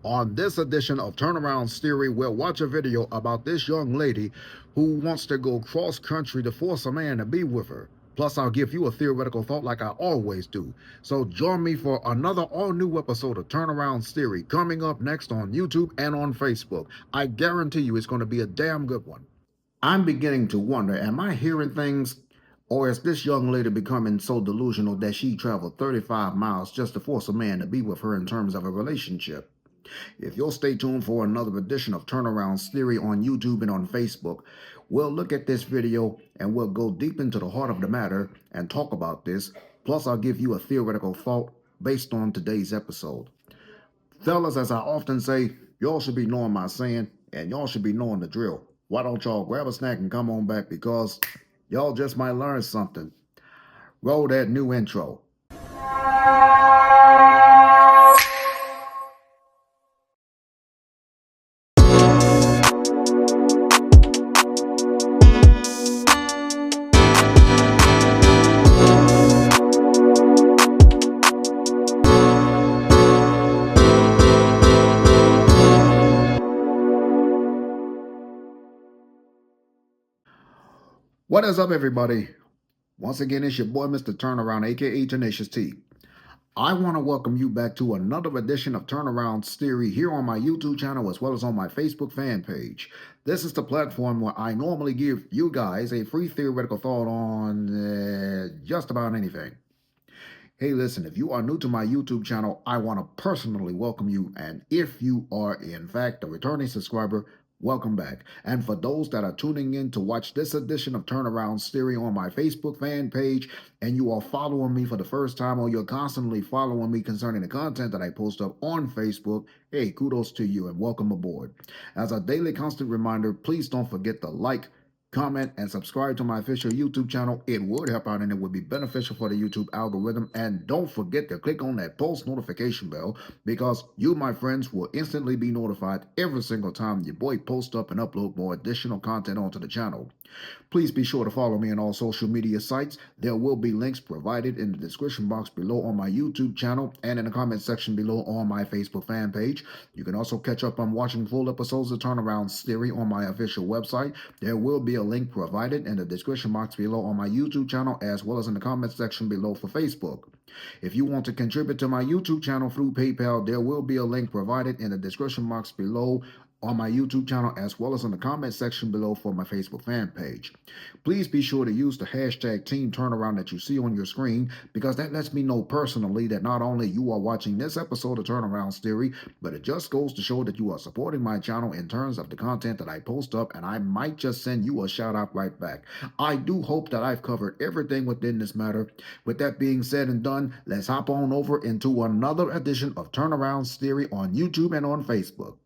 On this edition of Turneround Theory, we'll watch a video about this young lady who wants to go cross country to force a man to be with her. Plus, I'll give you a theoretical thought like I always do. So join me for another all-new episode of Turneround Theory coming up next on YouTube and on Facebook. I guarantee you it's going to be a damn good one. I'm beginning to wonder, am I hearing things, or is this young lady becoming so delusional that she traveled 35 miles just to force a man to be with her in terms of a relationship? If you'll stay tuned for another edition of Turneround Theory on YouTube and on Facebook, we'll look at this video and we'll go deep into the heart of the matter and talk about this. Plus, I'll give you a theoretical thought based on today's episode. Fellas, as I often say, y'all should be knowing my saying and y'all should be knowing the drill. Why don't y'all grab a snack and come on back, because y'all just might learn something. Roll that new intro. What is up, everybody? Once again, it's your boy, Mr. Turnaround, aka Tenacious T. I want to welcome you back to another edition of Turnaround Theory here on my YouTube channel as well as on my Facebook fan page. This is the platform where I normally give you guys a free theoretical thought on just about anything. Hey, listen, if you are new to my YouTube channel, I want to personally welcome you. And if you are, in fact, a returning subscriber, welcome back. And for those that are tuning in to watch this edition of Turnaround Theory on my Facebook fan page, and you are following me for the first time, or you're constantly following me concerning the content that I post up on Facebook, hey, kudos to you and welcome aboard. As a daily constant reminder, please don't forget to like, comment, and subscribe to my official YouTube channel. It would help out and it would be beneficial for the YouTube algorithm. And don't forget to click on that post notification bell, because you, my friends, will instantly be notified every single time your boy posts up and upload more additional content onto the channel. Please be sure to follow me on all social media sites. There will be links provided in the description box below on my YouTube channel and in the comment section below on my Facebook fan page. You can also catch up on watching full episodes of Turnaround Theory on my official website. There will be a link provided in the description box below on my YouTube channel as well as in the comment section below for Facebook. If you want to contribute to my YouTube channel through PayPal, there will be a link provided in the description box below on my YouTube channel as well as in the comment section below for my Facebook fan page. Please be sure to use the hashtag Team Turnaround that you see on your screen, because that lets me know personally that not only you are watching this episode of Turnaround Theory, but it just goes to show that you are supporting my channel in terms of the content that I post up, and I might just send you a shout out right back. I do hope that I've covered everything within this matter. With that being said and done, let's hop on over into another edition of Turnaround Theory on YouTube and on Facebook.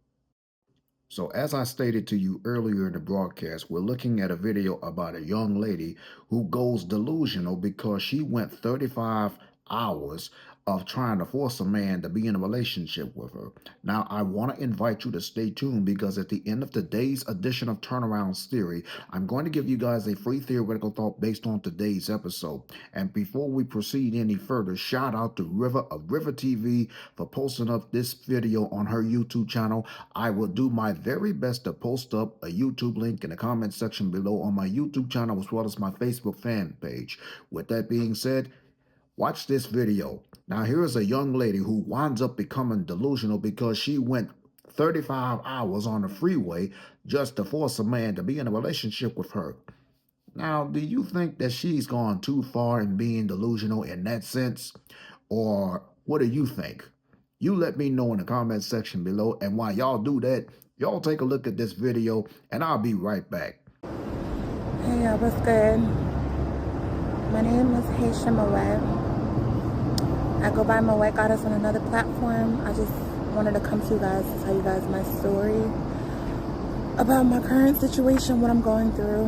So as I stated to you earlier in the broadcast, we're looking at a video about a young lady who goes delusional because she went 35 hours of trying to force a man to be in a relationship with her. Now, I want to invite you to stay tuned, because at the end of today's edition of Turnaround Theory, I'm going to give you guys a free theoretical thought based on today's episode. And before we proceed any further, shout out to River of River TV for posting up this video on her YouTube channel. I will do my very best to post up a YouTube link in the comment section below on my YouTube channel as well as my Facebook fan page. With that being said, watch this video. Now, here is a young lady who winds up becoming delusional because she went 35 hours on the freeway just to force a man to be in a relationship with her. Now, do you think that she's gone too far in being delusional in that sense? Or what do you think? You let me know in the comment section below. And while y'all do that, y'all take a look at this video and I'll be right back. Hey y'all, what's good? My name is Haitian Moet. I go by Moet Goddess on another platform. I just wanted to come to you guys to tell you guys my story about my current situation, what I'm going through.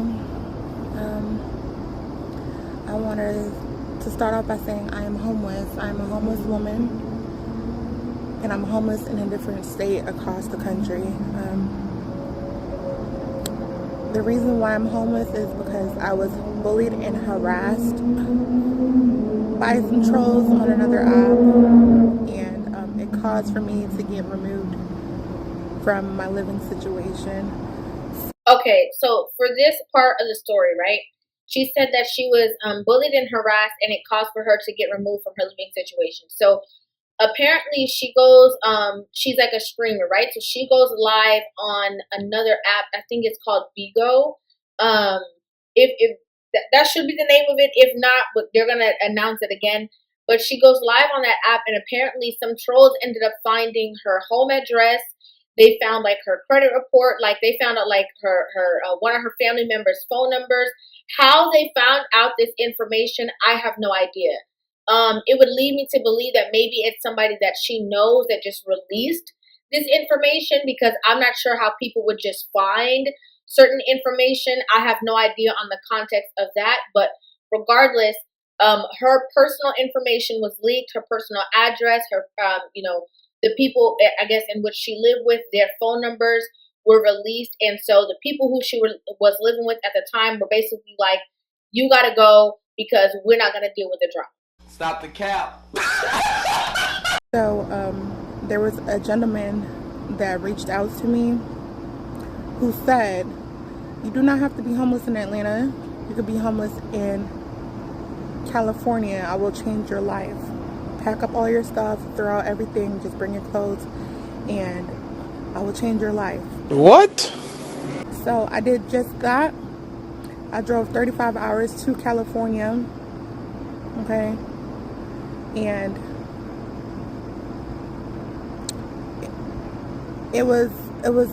I wanted to start off by saying I am homeless. I'm a homeless woman, and I'm homeless in a different state across the country. The reason why I'm homeless is because I was bullied and harassed by some trolls on another app, and it caused for me to get removed from my living situation. Okay, so for this part of the story, right? She said that she was bullied and harassed, and it caused for her to get removed from her living situation. So apparently, she goes. She's like a streamer, right? So she goes live on another app. I think it's called Bigo. If that should be the name of it. If not, but they're gonna announce it again. But she goes live on that app, and apparently, some trolls ended up finding her home address. They found like her credit report, like they found out like her one of her family members' phone numbers. How they found out this information, I have no idea. It would lead me to believe that maybe it's somebody that she knows that just released this information, because I'm not sure how people would just find certain information. I have no idea on the context of that, but regardless, her personal information was leaked, her personal address, her, the people, I guess, in which she lived with, their phone numbers were released. And so the people who she was living with at the time were basically like, you got to go because we're not going to deal with the drama. Stop the cap. So there was a gentleman that reached out to me who said, you do not have to be homeless in Atlanta. You could be homeless in California. I will change your life. Pack up all your stuff, throw out everything, just bring your clothes, and I will change your life. What? So I did just that. I drove 35 hours to California, okay, and it was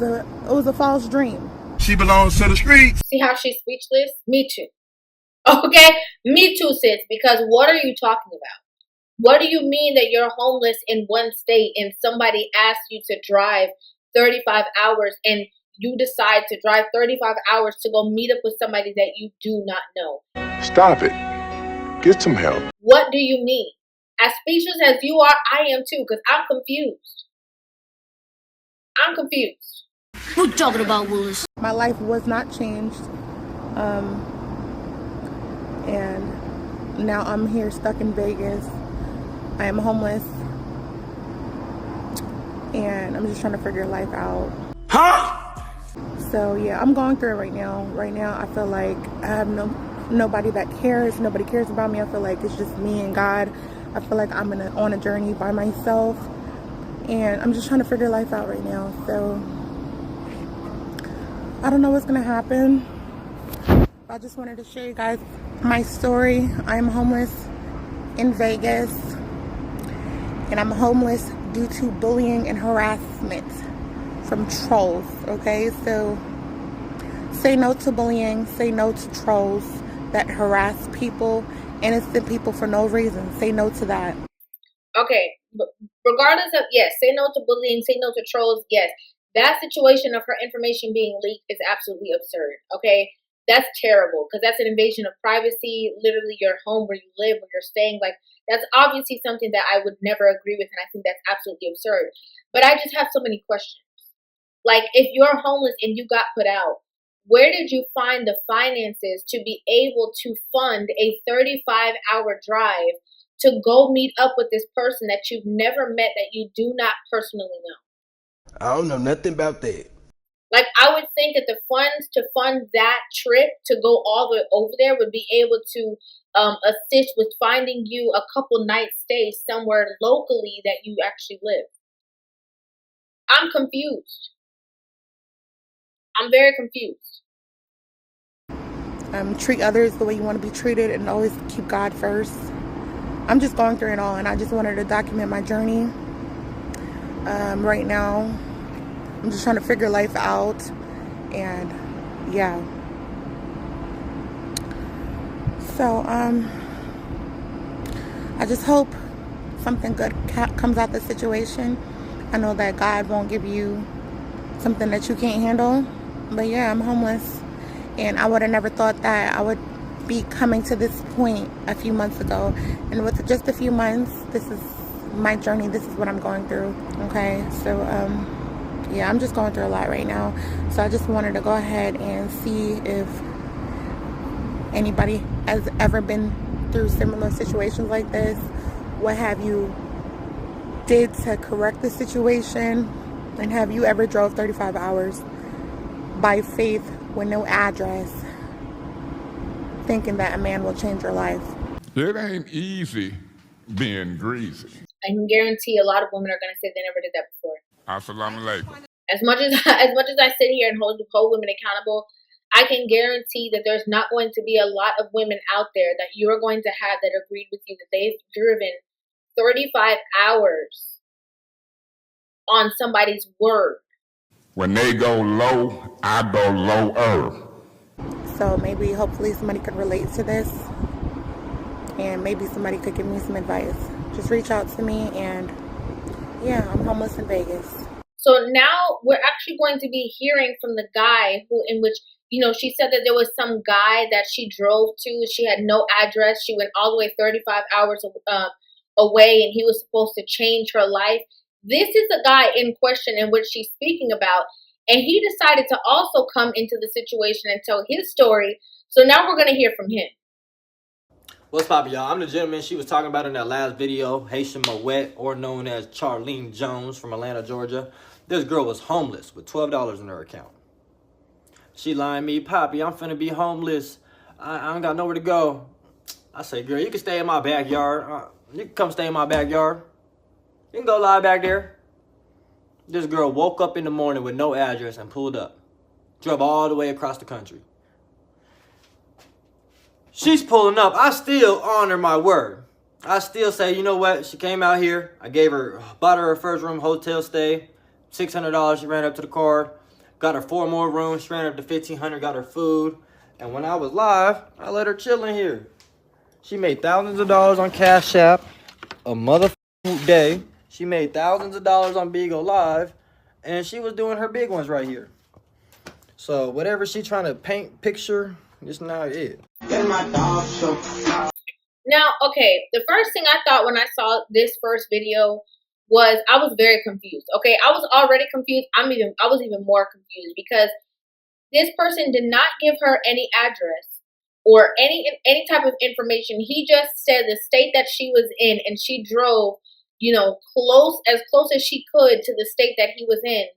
a false dream. She belongs to the streets. See how she's speechless? Me too. Okay, me too, sis. Because what are you talking about? What do you mean that you're homeless in one state and somebody asks you to drive 35 hours and you decide to drive 35 hours to go meet up with somebody that you do not know? Stop it. Get some help. What do you mean? As speechless as you are, I am too, because I'm confused. I'm confused. What you talking about, Willis? My life was not changed. And now I'm here stuck in Vegas. I am homeless. And I'm just trying to figure life out. Huh? So yeah, I'm going through it right now. Right now I feel like I have nobody that cares. Nobody cares about me. I feel like it's just me and God. I feel like I'm on a journey by myself. And I'm just trying to figure life out right now. So I don't know what's gonna happen. I just wanted to show you guys my story. I am homeless in Vegas. And I'm homeless due to bullying and harassment from trolls, okay? So say no to bullying, say no to trolls that harass people, innocent people for no reason. Say no to that. Okay, but regardless of, yes, say no to bullying, say no to trolls, yes. That situation of her information being leaked is absolutely absurd, okay? That's terrible, because that's an invasion of privacy, literally your home where you live, where you're staying. Like, that's obviously something that I would never agree with, and I think that's absolutely absurd. But I just have so many questions. Like, if you're homeless and you got put out, where did you find the finances to be able to fund a 35-hour drive to go meet up with this person that you've never met, that you do not personally know? I don't know nothing about that. Like, I would think that the funds to fund that trip to go all the way over there would be able to assist with finding you a couple nights stay somewhere locally that you actually live. I'm confused. I'm very confused. Treat others the way you want to be treated and always keep God first. I'm just going through it all, and I just wanted to document my journey. Right now, I'm just trying to figure life out, and yeah. So, I just hope something good comes out the situation. I know that God won't give you something that you can't handle, but yeah, I'm homeless, and I would have never thought that I would be coming to this point a few months ago. And with just a few months, this is my journey. This is what I'm going through. Okay, so yeah, I'm just going through a lot right now. So I just wanted to go ahead and see if anybody has ever been through similar situations like this. What have you did to correct the situation? And have you ever drove 35 hours by faith with no address, thinking that a man will change your life? It ain't easy being greasy. I can guarantee a lot of women are going to say they never did that before. Assalamu alaikum. As much as I sit here and hold women accountable, I can guarantee that there's not going to be a lot of women out there that you're going to have that agreed with you that they've driven 35 hours on somebody's word. When they go low, I go lower. So maybe, hopefully, somebody could relate to this, and maybe somebody could give me some advice. Just reach out to me, and yeah, I'm homeless in Vegas. So now we're actually going to be hearing from the guy in which, she said that there was some guy that she drove to. She had no address. She went all the way 35 hours away, and he was supposed to change her life. This is the guy in question in which she's speaking about. And he decided to also come into the situation and tell his story. So now we're going to hear from him. What's poppin', y'all? I'm the gentleman she was talking about in that last video, Haitian Moet, or known as Charlene Jones from Atlanta, Georgia. This girl was homeless with $12 in her account. She lying me, Poppy, I'm finna be homeless. I ain't got nowhere to go. I say, girl, you can stay in my backyard. You can come stay in my backyard. You can go lie back there. This girl woke up in the morning with no address and pulled up. Drove all the way across the country. She's pulling up. I still honor my word. I still say, you know what? She came out here. I bought her first room hotel stay. $600. She ran up to the card. Got her 4 more rooms. She ran up to $1,500. Got her food. And when I was live, I let her chill in here. She made thousands of dollars on Cash App a motherfucking day. She made thousands of dollars on Bigo Live. And she was doing her big ones right here. So whatever she trying to picture, it's not it. Now, okay, the first thing I thought when I saw this first video was I was very confused. Okay, I was already confused. I was even more confused because this person did not give her any address or any type of information. He just said the state that she was in, and she drove, as close as she could to the state that he was in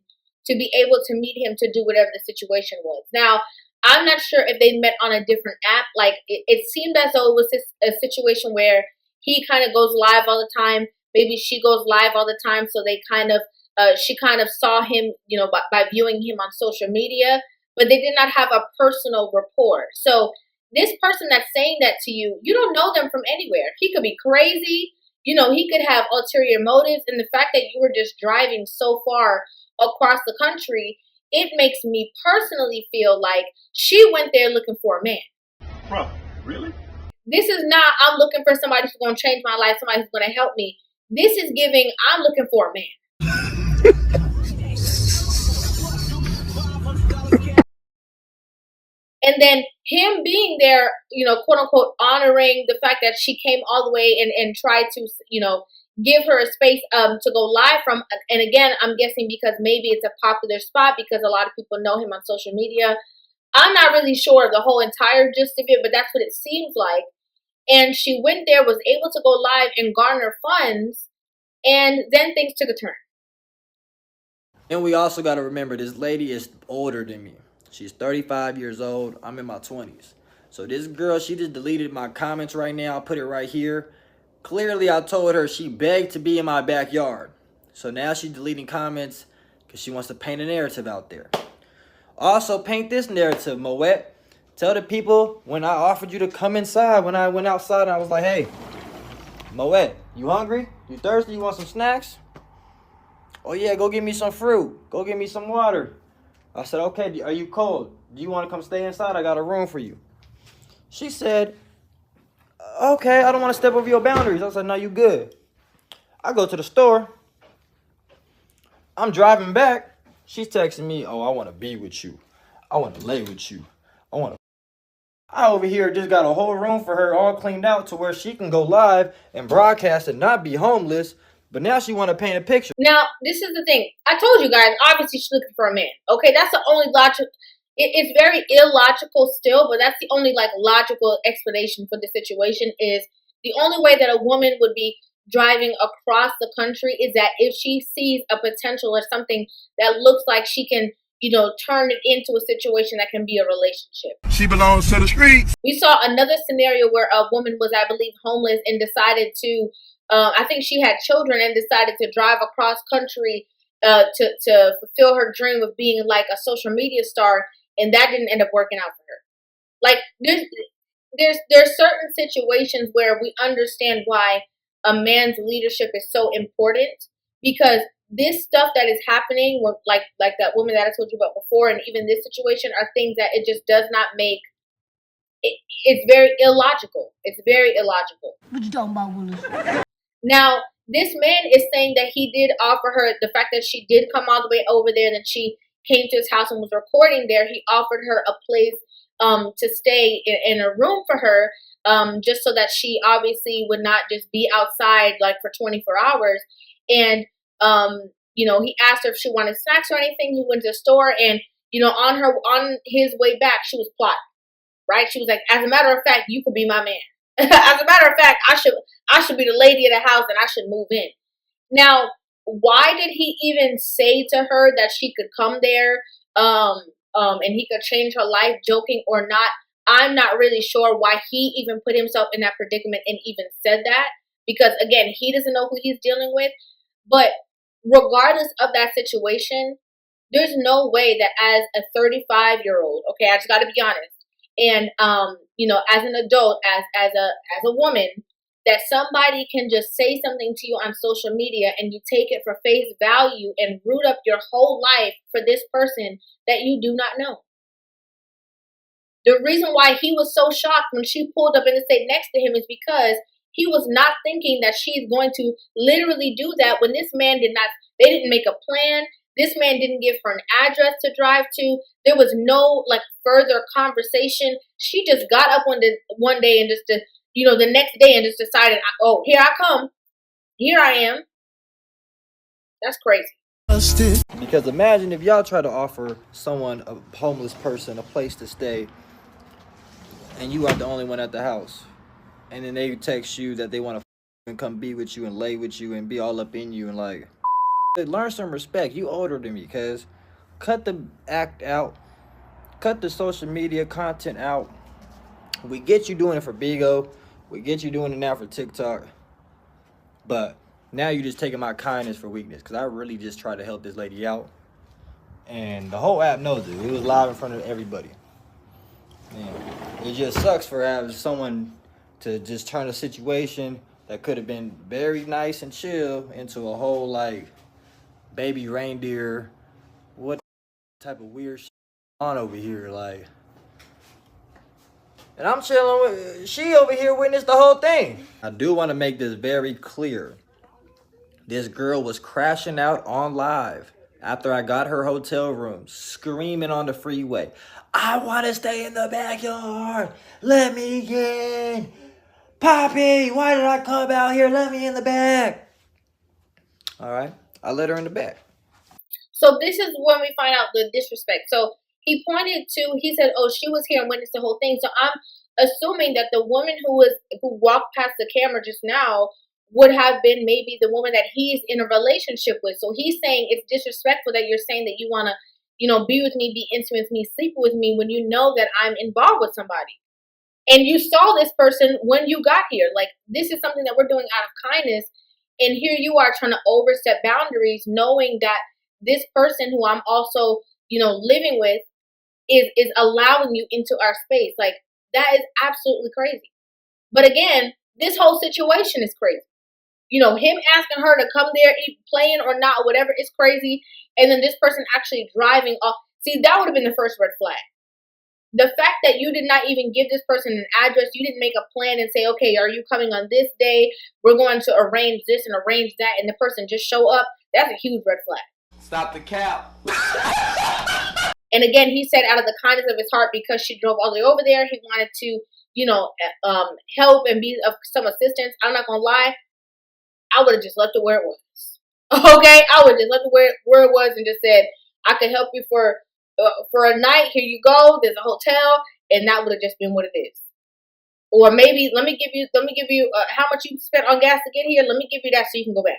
to be able to meet him to do whatever the situation was. Now, I'm not sure if they met on a different app. Like, it seemed as though it was a situation where he kind of goes live all the time. Maybe she goes live all the time. So they she kind of saw him, by viewing him on social media, but they did not have a personal rapport. So this person that's saying that to you, you don't know them from anywhere. He could be crazy. He could have ulterior motives. And the fact that you were just driving so far across the country, it makes me personally feel like she went there looking for a man. Bro, really? This is not, I'm looking for somebody who's going to change my life, somebody who's going to help me. This is giving, I'm looking for a man. And then him being there, quote unquote, honoring the fact that she came all the way and tried to, give her a space to go live from. And again, I'm guessing because maybe it's a popular spot because a lot of people know him on social media. I'm not really sure of the whole entire gist of it, but that's what it seems like. And she went there, was able to go live and garner funds, and then things took a turn. And we also got to remember, this lady is older than me. She's 35 years old. I'm in my 20s. So this girl, she just deleted my comments right now. I'll put it right here. Clearly, I told her she begged to be in my backyard. So now she's deleting comments because she wants to paint a narrative out there. Also, paint this narrative, Moet. Tell the people when I offered you to come inside, when I went outside, I was like, hey, Moet, you hungry? You thirsty? You want some snacks? Oh, yeah, go get me some fruit. Go get me some water. I said, okay, are you cold? Do you want to come stay inside? I got a room for you. She said, okay, I don't want to step over your boundaries. I said, no, you good. I go to the store. I'm driving back. She's texting me, oh, I want to be with you. I want to lay with you. I over here just got a whole room for her all cleaned out to where she can go live and broadcast and not be homeless. But now she want to paint a picture. Now, this is the thing. I told you guys, obviously she's looking for a man. Okay, that's the only logical. It's very illogical still, but that's the only logical explanation for the situation is the only way that a woman would be driving across the country is that if she sees a potential or something that looks like she can, turn it into a situation that can be a relationship. She belongs to the streets. We saw another scenario where a woman was, I believe, homeless and decided to, I think she had children and decided to drive across country to fulfill her dream of being like a social media star, and that didn't end up working out for her. Like there's certain situations where we understand why a man's leadership is so important, because this stuff that is happening with like that woman that I told you about before, and even this situation, are things that it just does not make it, it's very illogical. It's very illogical. What you talking about, Willis? Now, this man is saying that he did offer her, the fact that she did come all the way over there and that she came to his house and was recording there, he offered her a place to stay in a room for her, just so that she obviously would not just be outside like for 24 hours. And, he asked her if she wanted snacks or anything. He went to the store, and, on his way back, she was plotting, right? She was like, as a matter of fact, you could be my man. As a matter of fact, I should be the lady of the house and I should move in. Now, why did he even say to her that she could come there, and he could change her life, joking or not? I'm not really sure why he even put himself in that predicament and even said that, because again, he doesn't know who he's dealing with. But regardless of that situation, there's no way that as a 35-year-old, okay, I just got to be honest, and as an adult, as a woman, that somebody can just say something to you on social media and you take it for face value and root up your whole life for this person that you do not know. The reason why he was so shocked when she pulled up in the state next to him is because he was not thinking that she's going to literally do that when this man they didn't make a plan. This man didn't give her an address to drive to. There was no further conversation. She just got up one day and just the next day and just decided, oh, here I come. Here I am. That's crazy. Because imagine if y'all try to offer someone, a homeless person, a place to stay, and you are the only one at the house, and then they text you that they want to come be with you and lay with you and be all up in you and learn some respect. You older than me, cuz. Cut the act out. Cut the social media content out. We get you doing it for Bigo. We get you doing it now for TikTok. But now you're just taking my kindness for weakness, because I really just tried to help this lady out. And the whole app knows it. It was live in front of everybody. And it just sucks for having someone to just turn a situation that could have been very nice and chill into a whole baby reindeer, what type of weird shit on over here, and I'm chilling with, she over here witnessed the whole thing. I do want to make this very clear. This girl was crashing out on live after I got her hotel room, screaming on the freeway, I want to stay in the backyard, let me in, Poppy, why did I come out here, let me in the back. All right, I let her in the back. So this is when we find out the disrespect. So he said, oh, she was here and witnessed the whole thing. So I'm assuming that the woman who walked past the camera just now would have been maybe the woman that he's in a relationship with. So he's saying it's disrespectful that you're saying that you want to, be with me, be intimate with me, sleep with me when you know that I'm involved with somebody. And you saw this person when you got here. This is something that we're doing out of kindness. And here you are trying to overstep boundaries, knowing that this person who I'm also, living with is allowing you into our space. That is absolutely crazy. But again, this whole situation is crazy. Him asking her to come there, playing or not, whatever, is crazy. And then this person actually driving off. See, that would have been the first red flag. The fact that you did not even give this person an address, you didn't make a plan and say, okay, are you coming on this day? We're going to arrange this and arrange that, and the person just show up. That's a huge red flag. Stop the cap. And again, he said out of the kindness of his heart, because she drove all the way over there, he wanted to, help and be of some assistance. I'm not going to lie. I would have just left it where it was. Okay? I would have just left it where it was and just said, I can help you for a night. Here you go. There's a hotel. And that would have just been what it is. Or maybe let me give you how much you spent on gas to get here. Let me give you that so you can go back.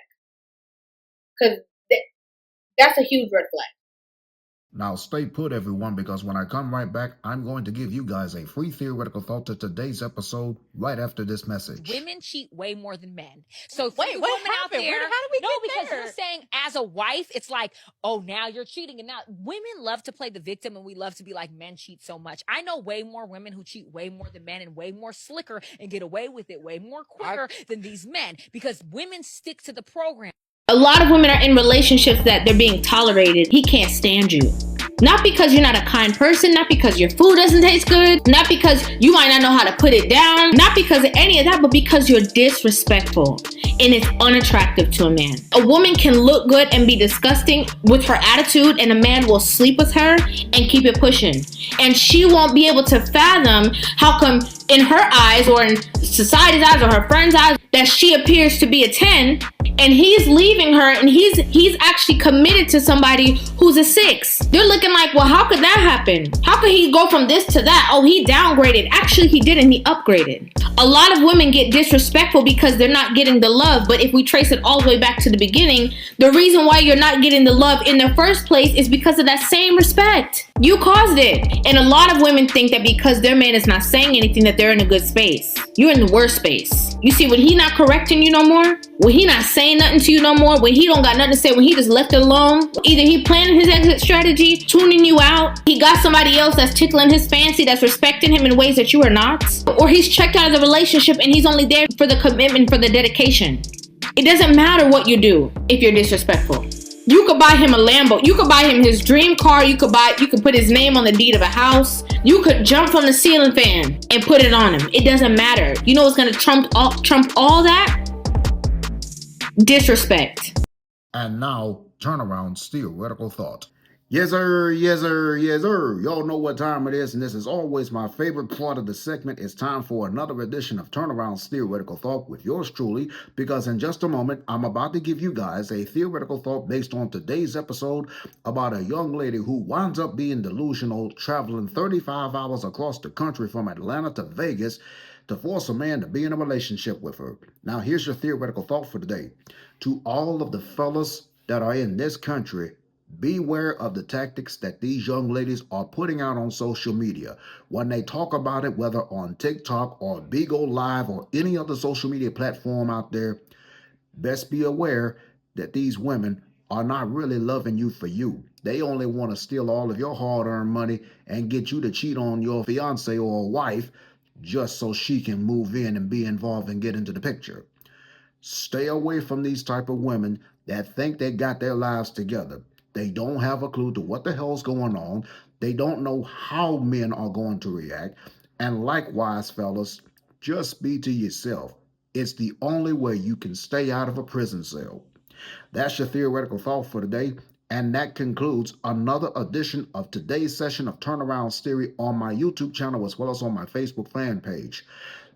Because that's a huge red flag. Now stay put, everyone, because when I come right back, I'm going to give you guys a free theoretical thought to today's episode right after this message. Women cheat way more than men. So wait, what happened? How did we no, get because there? you're saying as a wife, it's like, oh, now you're cheating. And now women love to play the victim, and we love to be like, men cheat so much. I know way more women who cheat way more than men and way more slicker and get away with it way more quicker than these men, because women stick to the program. A lot of women are in relationships that they're being tolerated. He can't stand you. Not because you're not a kind person, not because your food doesn't taste good, not because you might not know how to put it down, not because of any of that, but because you're disrespectful and it's unattractive to a man. A woman can look good and be disgusting with her attitude, and a man will sleep with her and keep it pushing. And she won't be able to fathom how come in her eyes or in society's eyes or her friends' eyes that she appears to be a 10, and he's leaving her and he's actually committed to somebody who's a 6. They're looking like, well, how could that happen? How could he go from this to that? Oh, he downgraded. Actually, he didn't. He upgraded. A lot of women get disrespectful because they're not getting the love. But if we trace it all the way back to the beginning, the reason why you're not getting the love in the first place is because of that same respect. You caused it. And a lot of women think that because their man is not saying anything that they're in a good space. You're in the worst space. You see, when he not correcting you no more, when he not saying nothing to you no more, when he don't got nothing to say, when he just left it alone, either he planning his exit strategy, tuning you out, he got somebody else that's tickling his fancy, that's respecting him in ways that you are not, or he's checked out of the relationship and he's only there for the commitment, for the dedication. It doesn't matter what you do if you're disrespectful. You could buy him a Lambo. You could buy him his dream car. You could put his name on the deed of a house. You could jump from the ceiling fan and put it on him. It doesn't matter. You know what's going to trump all that? Disrespect. And now, Turneround theoretical thought. Yes, sir, yes, sir, yes, sir. Y'all know what time it is, and this is always my favorite part of the segment. It's time for another edition of Turneround's Theoretical Thought with yours truly, because in just a moment, I'm about to give you guys a theoretical thought based on today's episode about a young lady who winds up being delusional, traveling 35 hours across the country from Atlanta to Vegas to force a man to be in a relationship with her. Now, here's your theoretical thought for today. To all of the fellas that are in this country, beware of the tactics that these young ladies are putting out on social media. When they talk about it, whether on TikTok or Bigo Live or any other social media platform out there, best be aware that these women are not really loving you for you. They only want to steal all of your hard-earned money and get you to cheat on your fiance or wife just so she can move in and be involved and get into the picture. Stay away from these type of women that think they got their lives together. They don't have a clue to what the hell's going on. They don't know how men are going to react. And likewise, fellas, just be to yourself. It's the only way you can stay out of a prison cell. That's your theoretical thought for today. And that concludes another edition of today's session of Turneround Theory on my YouTube channel as well as on my Facebook fan page.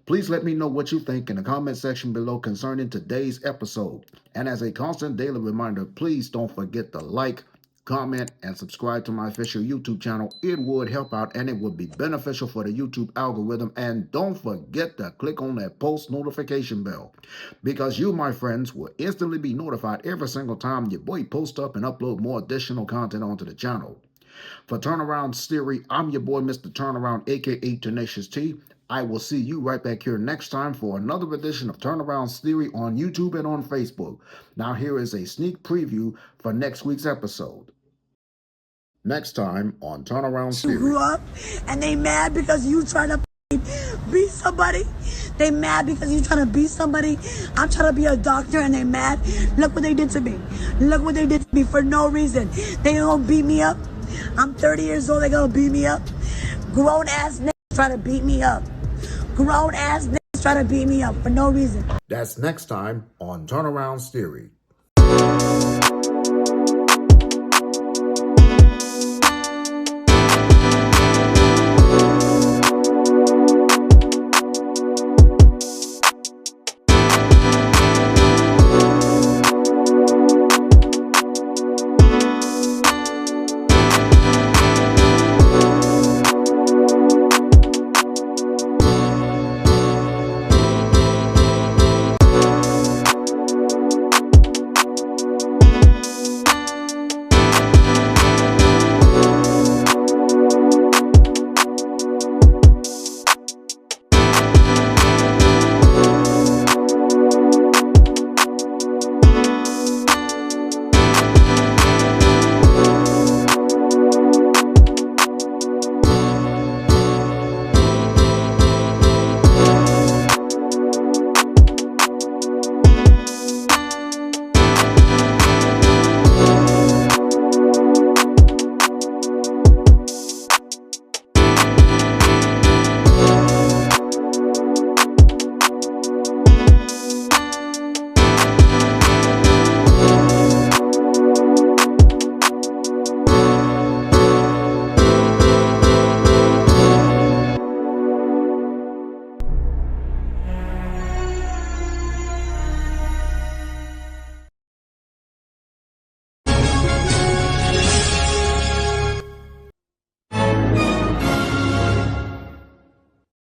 Please let me know what you think in the comment section below concerning today's episode. And as a constant daily reminder, please don't forget to like, comment, and subscribe to my official YouTube channel. It would help out and it would be beneficial for the YouTube algorithm. And don't forget to click on that post notification bell, because you, my friends, will instantly be notified every single time your boy posts up and upload more additional content onto the channel. For Turneround Theory, I'm your boy, Mr. Turnaround, aka Tenacious T. I will see you right back here next time for another edition of Turneround Theory on YouTube and on Facebook. Now here is a sneak preview for next week's episode. Next time on Turneround Theory. You grew up and they mad because you trying to be somebody. They mad because you trying to be somebody. I'm trying to be a doctor and they mad. Look what they did to me. Look what they did to me for no reason. They gonna beat me up. I'm 30 years old. They gonna beat me up. Grown ass niggas try to beat me up. Grown ass niggas try to beat me up for no reason. That's next time on Turneround Theory.